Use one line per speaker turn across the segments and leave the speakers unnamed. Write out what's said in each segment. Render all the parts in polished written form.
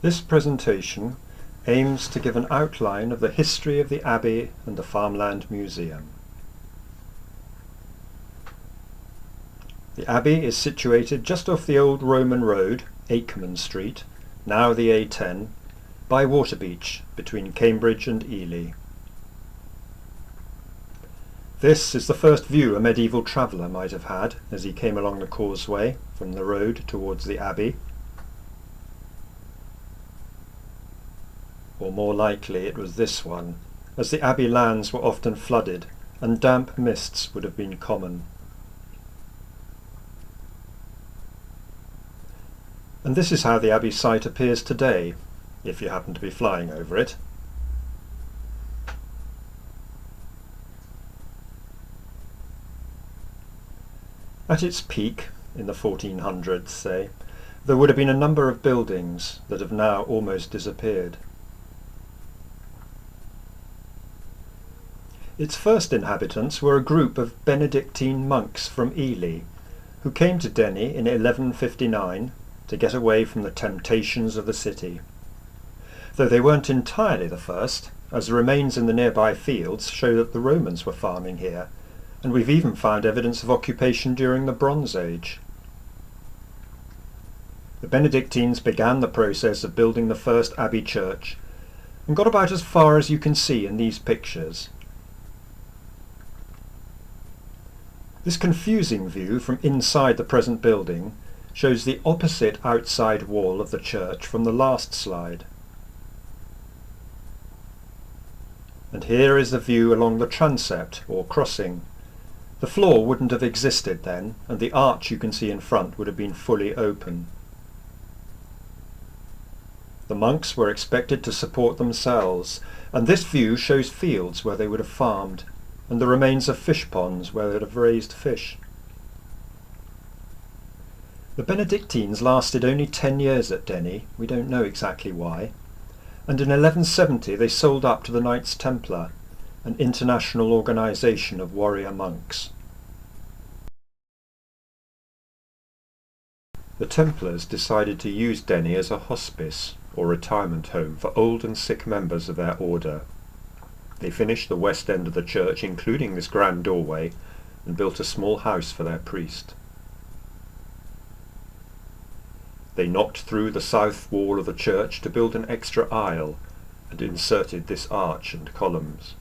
This presentation aims to give an outline of the history of the Abbey and the Farmland Museum. The Abbey is situated just off the old Roman road, Akeman Street, now the A10, by Waterbeach between Cambridge and Ely. This is the first view a medieval traveller might have had as he came along the causeway from the road towards the Abbey. Or more likely it was this one, as the Abbey lands were often flooded and damp mists would have been common. And this is how the Abbey site appears today, if you happen to be flying over it. At its peak, in the 1400s say, there would have been a number of buildings that have now almost disappeared. Its first inhabitants were a group of Benedictine monks from Ely, who came to Denny in 1159 to get away from the temptations of the city. Though they weren't entirely the first, as the remains in the nearby fields show that the Romans were farming here, and we've even found evidence of occupation during the Bronze Age. The Benedictines began the process of building the first abbey church, and got about as far as you can see in these pictures. This confusing view from inside the present building shows the opposite outside wall of the church from the last slide. And here is the view along the transept, or crossing. The floor wouldn't have existed then, and the arch you can see in front would have been fully open. The monks were expected to support themselves, and this view shows fields where they would have farmed, and the remains of fish ponds where they would have raised fish. The Benedictines lasted only 10 years at Denny, we don't know exactly why, and in 1170 they sold up to the Knights Templar, an international organisation of warrior monks. The Templars decided to use Denny as a hospice, or retirement home, for old and sick members of their order. They finished the west end of the church, including this grand doorway, and built a small house for their priest. They knocked through the south wall of the church to build an extra aisle, and inserted this arch and columns.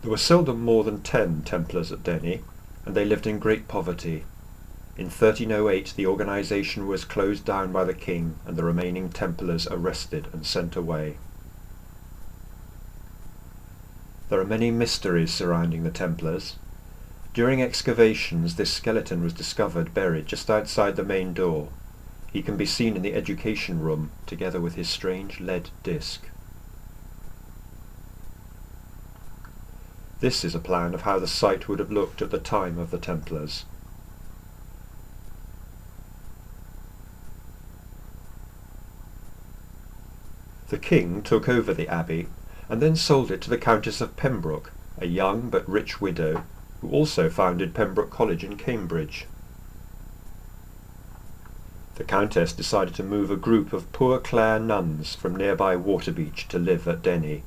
There were seldom more than 10 Templars at Denny, and they lived in great poverty. In 1308 the organisation was closed down by the king, and the remaining Templars arrested and sent away. There are many mysteries surrounding the Templars. During excavations this skeleton was discovered buried just outside the main door. He can be seen in the education room, together with his strange lead disc. This is a plan of how the site would have looked at the time of the Templars. The king took over the abbey and then sold it to the Countess of Pembroke, a young but rich widow, who also founded Pembroke College in Cambridge. The Countess decided to move a group of poor Clare nuns from nearby Waterbeach to live at Denny.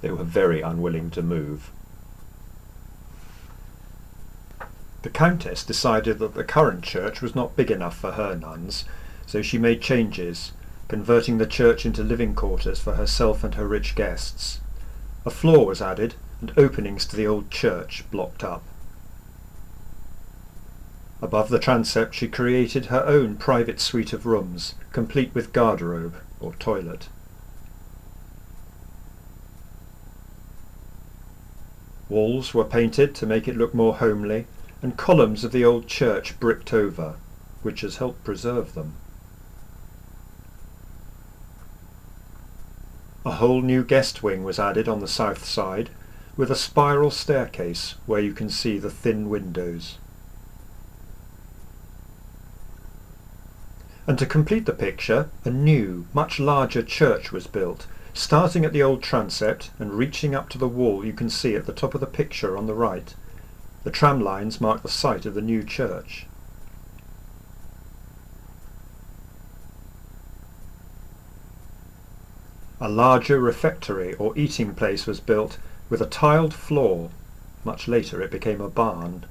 They were very unwilling to move. The Countess decided that the current church was not big enough for her nuns, so she made changes, converting the church into living quarters for herself and her rich guests. A floor was added, and openings to the old church blocked up. Above the transept she created her own private suite of rooms, complete with garderobe, or toilet. Walls were painted to make it look more homely, and columns of the old church bricked over, which has helped preserve them. A whole new guest wing was added on the south side, with a spiral staircase where you can see the thin windows. And to complete the picture, a new, much larger church was built, starting at the old transept and reaching up to the wall you can see at the top of the picture on the right. The tram lines mark the site of the new church. A larger refectory or eating place was built with a tiled floor. Much later it became a barn.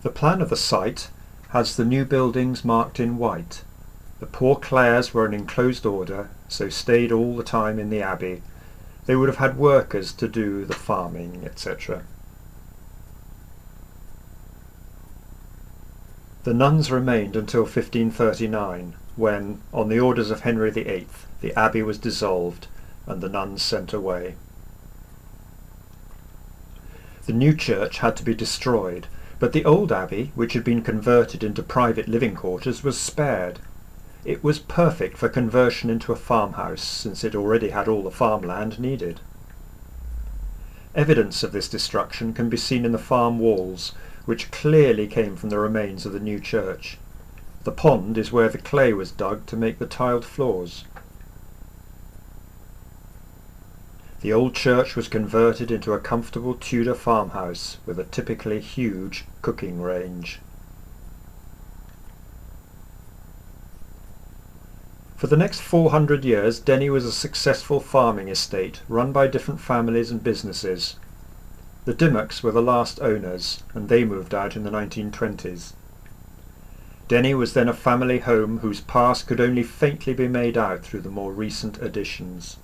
The plan of the site has the new buildings marked in white. The poor Clares were an enclosed order, so stayed all the time in the abbey. They would have had workers to do the farming, etc. The nuns remained until 1539, when, on the orders of Henry VIII, the abbey was dissolved and the nuns sent away. The new church had to be destroyed, but the old abbey, which had been converted into private living quarters, was spared. It was perfect for conversion into a farmhouse, since it already had all the farmland needed. Evidence of this destruction can be seen in the farm walls, which clearly came from the remains of the new church. The pond is where the clay was dug to make the tiled floors. The old church was converted into a comfortable Tudor farmhouse with a typically huge cooking range. For the next 400 years, Denny was a successful farming estate run by different families and businesses. The Dimmocks were the last owners, and they moved out in the 1920s. Denny was then a family home whose past could only faintly be made out through the more recent additions.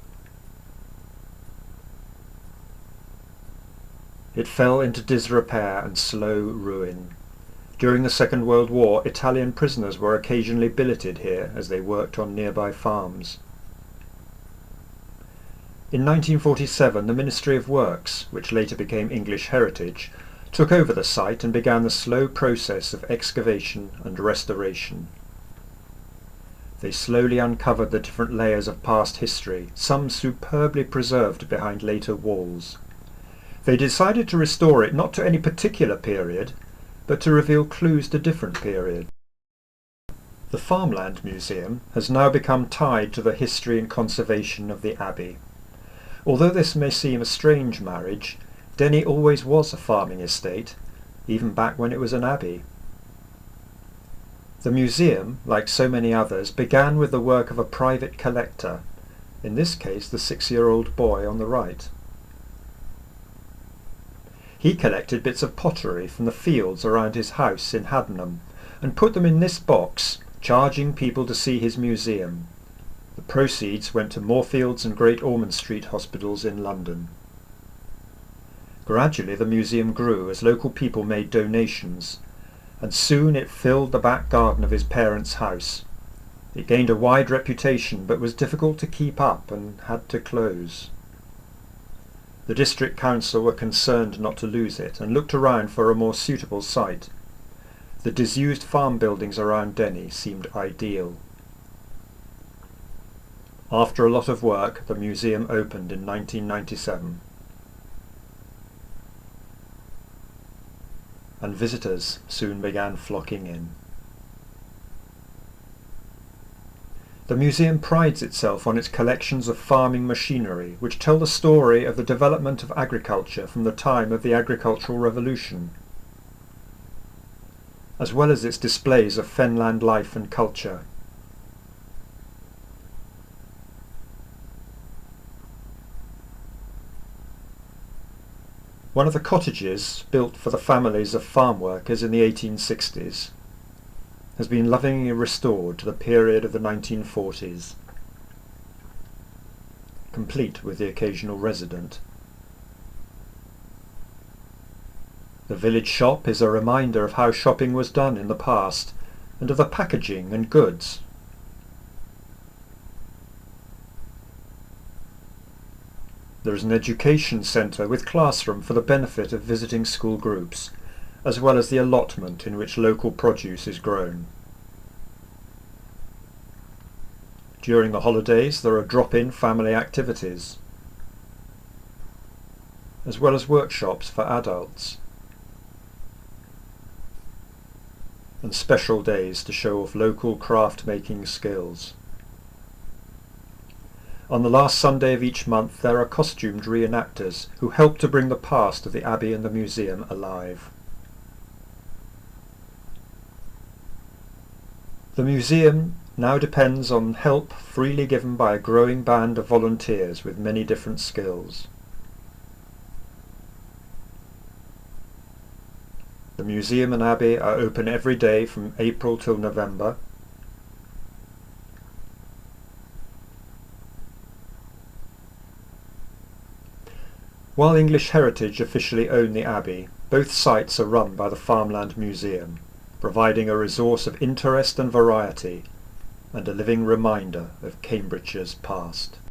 It fell into disrepair and slow ruin. During the Second World War, Italian prisoners were occasionally billeted here as they worked on nearby farms. In 1947, the Ministry of Works, which later became English Heritage, took over the site and began the slow process of excavation and restoration. They slowly uncovered the different layers of past history, some superbly preserved behind later walls. They decided to restore it not to any particular period, but to reveal clues to different periods. The Farmland Museum has now become tied to the history and conservation of the Abbey. Although this may seem a strange marriage, Denny always was a farming estate, even back when it was an abbey. The museum, like so many others, began with the work of a private collector, in this case the 6-year-old boy on the right. He collected bits of pottery from the fields around his house in Haddenham and put them in this box, charging people to see his museum. The proceeds went to Moorfields and Great Ormond Street hospitals in London. Gradually the museum grew as local people made donations, and soon it filled the back garden of his parents' house. It gained a wide reputation but was difficult to keep up and had to close. The district council were concerned not to lose it and looked around for a more suitable site. The disused farm buildings around Denny seemed ideal. After a lot of work, the museum opened in 1997. And visitors soon began flocking in. The museum prides itself on its collections of farming machinery, which tell the story of the development of agriculture from the time of the agricultural revolution, as well as its displays of fenland life and culture. One of the cottages, built for the families of farm workers in the 1860s, has been lovingly restored to the period of the 1940s, complete with the occasional resident. The village shop is a reminder of how shopping was done in the past, and of the packaging and goods. There is an education centre with classroom for the benefit of visiting school groups, as well as the allotment in which local produce is grown. During the holidays there are drop-in family activities, as well as workshops for adults, and special days to show off local craft-making skills. On the last Sunday of each month there are costumed reenactors who help to bring the past of the Abbey and the museum alive. The museum now depends on help freely given by a growing band of volunteers with many different skills. The museum and abbey are open every day from April till November. While English Heritage officially own the abbey, both sites are run by the Farmland Museum, providing a resource of interest and variety, and a living reminder of Cambridgeshire's past.